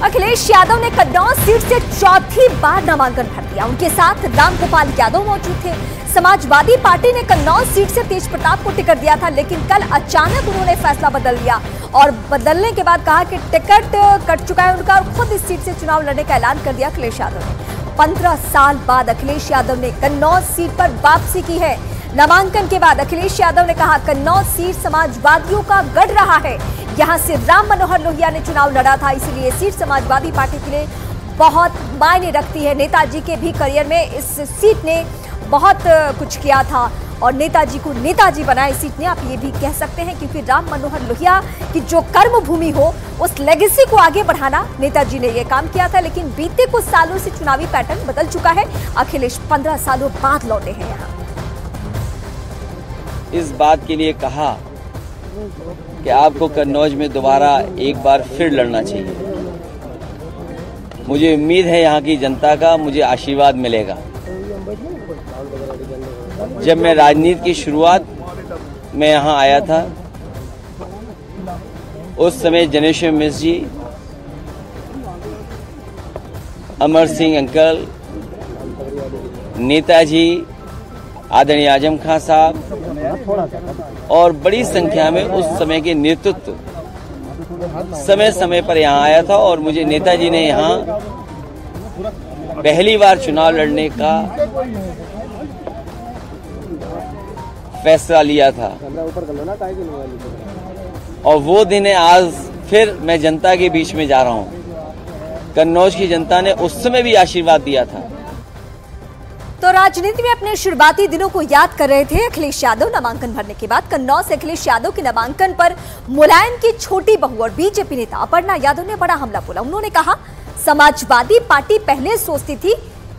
अखिलेश यादव ने कन्नौज सीट से चौथी बार नामांकन भर दिया। उनके साथ रामगोपाल यादव मौजूद थे। समाजवादी पार्टी ने कन्नौज सीट से तेज प्रताप को टिकट दिया था, लेकिन कल अचानक उन्होंने फैसला बदल लिया और बदलने के बाद कहा कि टिकट कट चुका है उनका और खुद इस सीट से चुनाव लड़ने का ऐलान कर दिया अखिलेश यादव ने। 15 साल बाद अखिलेश यादव ने कन्नौज सीट पर वापसी की है। नामांकन के बाद अखिलेश यादव ने कहा, कन्नौज सीट समाजवादियों का गढ़ रहा है। यहां से राम मनोहर लोहिया ने चुनाव लड़ा था, इसीलिए सीट समाजवादी पार्टी के लिए बहुत मायने रखती है। नेताजी के भी करियर में इस सीट ने बहुत कुछ किया था और नेताजी को नेताजी बनाया इस सीट ने, आप ये भी कह सकते हैं, क्योंकि राम मनोहर लोहिया की जो कर्म भूमि हो उस लेगेसी को आगे बढ़ाना नेताजी ने यह काम किया था। लेकिन बीते कुछ सालों से चुनावी पैटर्न बदल चुका है। अखिलेश 15 सालों बाद लौटे हैं यहाँ। इस बात के लिए कहा कि आपको कन्नौज में दोबारा एक बार फिर लड़ना चाहिए। मुझे उम्मीद है यहाँ की जनता का मुझे आशीर्वाद मिलेगा। जब मैं राजनीति की शुरुआत में यहाँ आया था, उस समय जनेश्वर मिश्र जी, अमर सिंह अंकल, नेताजी, आदरणीय आजम खां साहब और बड़ी संख्या में उस समय के नेतृत्व समय समय पर यहाँ आया था और मुझे नेताजी ने यहाँ पहली बार चुनाव लड़ने का फैसला लिया था। और वो दिन है आज फिर मैं जनता के बीच में जा रहा हूँ। कन्नौज की जनता ने उस समय भी आशीर्वाद दिया था। तो राजनीति में अपने शुरुआती दिनों को याद कर रहे थे अखिलेश यादव। नामांकन भरने के बाद कन्नौज से अखिलेश यादव के नामांकन पर मुलायम की छोटी बहू और बीजेपी नेता अपर्णा यादव ने बड़ा हमला बोला। उन्होंने कहा, समाजवादी पार्टी पहले सोचती थी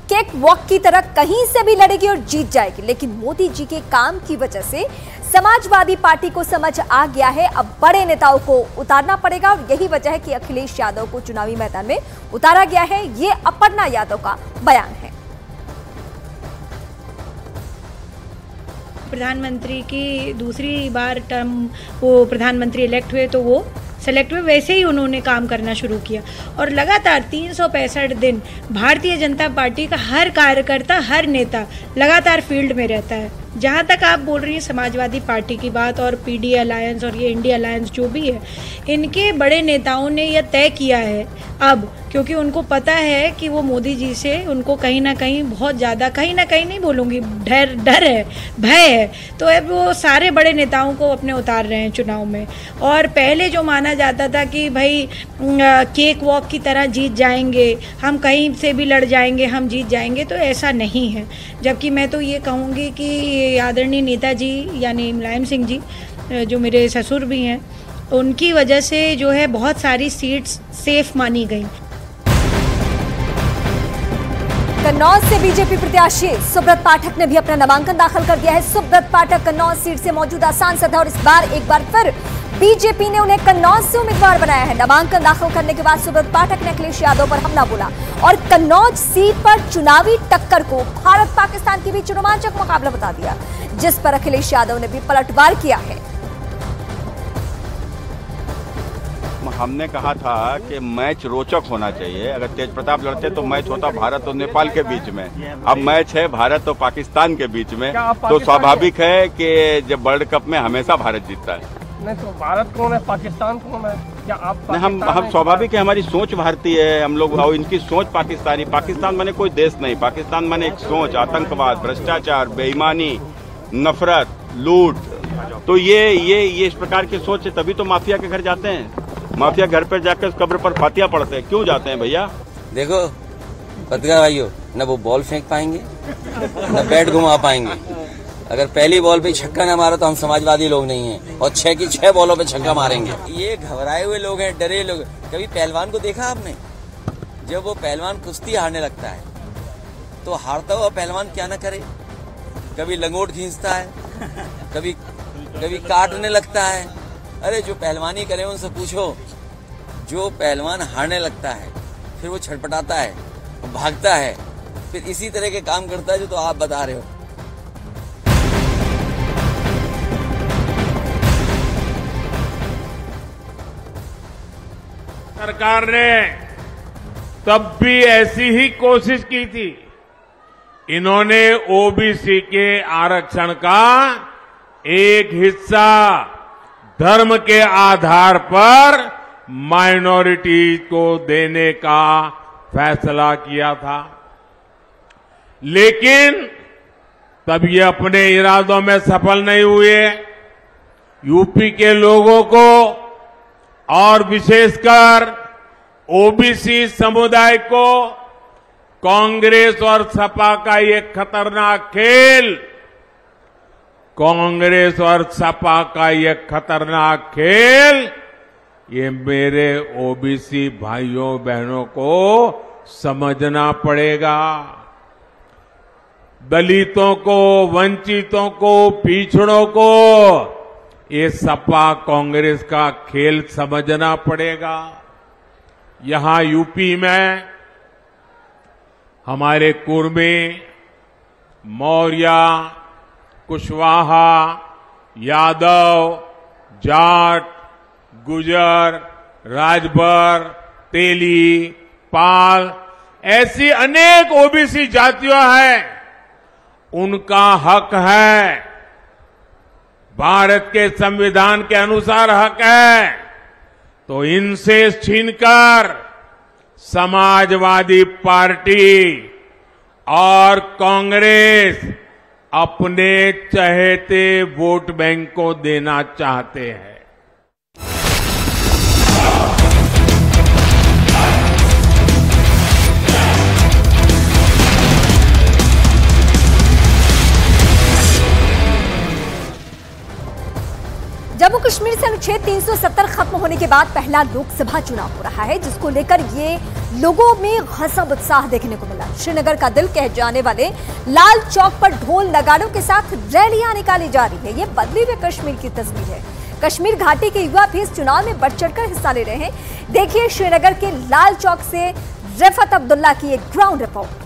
केक वॉक की तरह कहीं से भी लड़ेगी और जीत जाएगी, लेकिन मोदी जी के काम की वजह से समाजवादी पार्टी को समझ आ गया है अब बड़े नेताओं को उतारना पड़ेगा और यही वजह है कि अखिलेश यादव को चुनावी मैदान में उतारा गया है। ये अपर्णा यादव का बयान है। प्रधानमंत्री की दूसरी बार टर्म वो प्रधानमंत्री इलेक्ट हुए तो वो सेलेक्ट हुए, वैसे ही उन्होंने काम करना शुरू किया और लगातार 365 दिन भारतीय जनता पार्टी का हर कार्यकर्ता, हर नेता लगातार फील्ड में रहता है। जहाँ तक आप बोल रही हैं समाजवादी पार्टी की बात और पीडी अलायंस और ये इंडिया अलायंस जो भी है, इनके बड़े नेताओं ने यह तय किया है अब, क्योंकि उनको पता है कि वो मोदी जी से उनको कहीं ना कहीं बहुत ज़्यादा, कहीं ना कहीं नहीं बोलूँगी, डर है, भय है, तो अब वो सारे बड़े नेताओं को अपने उतार रहे हैं चुनाव में। और पहले जो माना जाता था कि भाई केक वॉक की तरह जीत जाएंगे, हम कहीं से भी लड़ जाएंगे, हम जीत जाएंगे, तो ऐसा नहीं है। जबकि मैं तो ये कहूँगी कि आदरणीय नेताजी यानी मुलायम सिंह जी, जो मेरे ससुर भी हैं, उनकी वजह से जो है बहुत सारी सीट्स सेफ मानी गई। कन्नौज से बीजेपी प्रत्याशी सुब्रत पाठक ने भी अपना नामांकन दाखिल कर दिया है। सुब्रत पाठक कन्नौज सीट से मौजूदा सांसद है और इस बार एक बार फिर बीजेपी ने उन्हें कन्नौज से उम्मीदवार बनाया है। नामांकन दाखिल करने के बाद सुब्रत पाठक ने अखिलेश यादव पर हमला बोला और कन्नौज सीट पर चुनावी टक्कर को भारत पाकिस्तान के बीच रोमांचक मुकाबला बता दिया, जिस पर अखिलेश यादव ने भी पलटवार किया है। हमने कहा था कि मैच रोचक होना चाहिए। अगर तेज प्रताप लड़ते तो मैच होता भारत और नेपाल के बीच में, अब मैच है भारत और पाकिस्तान के बीच में, तो स्वाभाविक है कि जब वर्ल्ड कप में हमेशा भारत जीतता है। नहीं तो भारत कौन है, पाकिस्तान कौन है? क्या आप हम स्वाभाविक है, हमारी सोच भारतीय है हम लोग, और इनकी सोच पाकिस्तानी। पाकिस्तान माने कोई देश नहीं, पाकिस्तान माने एक सोच, आतंकवाद, भ्रष्टाचार, बेईमानी, नफरत, लूट। तो ये इस प्रकार की सोच है, तभी तो माफिया के घर जाते हैं। माफिया घर पर जाकर कब्र पर फातिया पढ़ते हैं, क्यों जाते हैं भैया? देखो पत्रकार भाइयों, न वो बॉल फेंक पाएंगे न बैट घुमा पाएंगे। अगर पहली बॉल पे छक्का न मारा तो हम समाजवादी लोग नहीं हैं, और 6 की 6 बॉलों पे छक्का मारेंगे। ये घबराए हुए लोग हैं, डरे लोग। कभी पहलवान को देखा आपने? जब वो पहलवान कुश्ती हारने लगता है तो हारता हुआ पहलवान क्या न करे, कभी लंगोट खींचता है, कभी काटने लगता है। अरे जो पहलवानी करे उनसे पूछो, जो पहलवान हारने लगता है फिर वो छटपटाता है, वो भागता है, फिर इसी तरह के काम करता है जो तो आप बता रहे हो। सरकार ने तब भी ऐसी ही कोशिश की थी। इन्होंने ओबीसी के आरक्षण का एक हिस्सा धर्म के आधार पर माइनॉरिटी को देने का फैसला किया था, लेकिन तब ये अपने इरादों में सफल नहीं हुए। यूपी के लोगों को और विशेषकर ओबीसी समुदाय को कांग्रेस और सपा का ये खतरनाक खेल, कांग्रेस और सपा का ये खतरनाक खेल, ये मेरे ओबीसी भाइयों बहनों को समझना पड़ेगा। दलितों को, वंचितों को, पिछड़ों को ये सपा कांग्रेस का खेल समझना पड़ेगा। यहां यूपी में हमारे कुर्मी, मौर्य, कुशवाहा, यादव, जाट, गुजर, राजभर, तेली, पाल ऐसी अनेक ओबीसी जातियां हैं। उनका हक है, भारत के संविधान के अनुसार हक है, तो इनसे छीनकर समाजवादी पार्टी और कांग्रेस अपने चहेते वोट बैंक को देना चाहते हैं। जम्मू कश्मीर से अनुच्छेद 370 खत्म होने के बाद पहला लोकसभा चुनाव हो रहा है, जिसको लेकर ये लोगों में गजब उत्साह देखने को मिला। श्रीनगर का दिल कहे जाने वाले लाल चौक पर ढोल नगाड़ों के साथ रैलियां निकाली जा रही है। ये बदली हुई कश्मीर की तस्वीर है। कश्मीर घाटी के युवा भी इस चुनाव में बढ़ चढ़कर हिस्सा ले रहे हैं। देखिए श्रीनगर के लाल चौक से रफत अब्दुल्ला की एक ग्राउंड रिपोर्ट।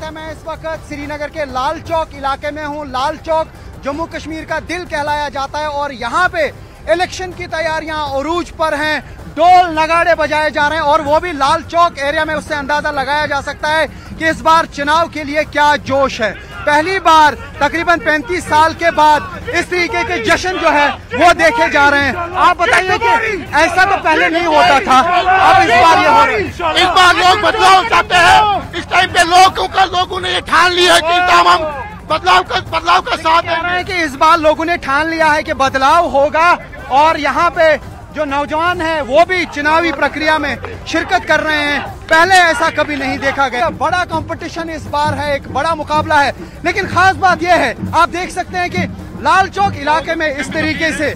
मैं इस वक्त श्रीनगर के लाल चौक इलाके में हूं। लाल चौक जम्मू कश्मीर का दिल कहलाया जाता है और यहाँ पे इलेक्शन की तैयारियां अरूज पर हैं। ढोल नगाड़े बजाए जा रहे हैं और वो भी लाल चौक एरिया में। उससे अंदाजा लगाया जा सकता है कि इस बार चुनाव के लिए क्या जोश है। पहली बार तकरीबन 35 साल के बाद इस तरीके के जश्न जो है वो देखे जा रहे हैं। आप बताइए कि ऐसा तो पहले नहीं होता था, अब इस बार ये हो रहा है। इस बार लोग बदलाव चाहते हैं। इस टाइम पे लोगों ने ये ठान लिया है कि हम बदलाव का साथ कह रहे हैं कि इस बार लोगों ने ठान लिया है कि बदलाव होगा और यहाँ पे जो नौजवान हैं वो भी चुनावी प्रक्रिया में शिरकत कर रहे हैं। पहले ऐसा कभी नहीं देखा गया। बड़ा कंपटीशन इस बार है, एक बड़ा मुकाबला है। लेकिन खास बात यह है, आप देख सकते हैं कि लाल चौक इलाके में इस तरीके से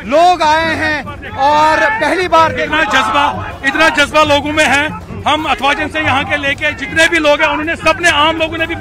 लोग आए हैं और पहली बार इतना जज्बा लोगों में है। हम अथवा से यहाँ के लेके जितने भी लोग हैं उन्होंने सबने, आम लोगों ने भी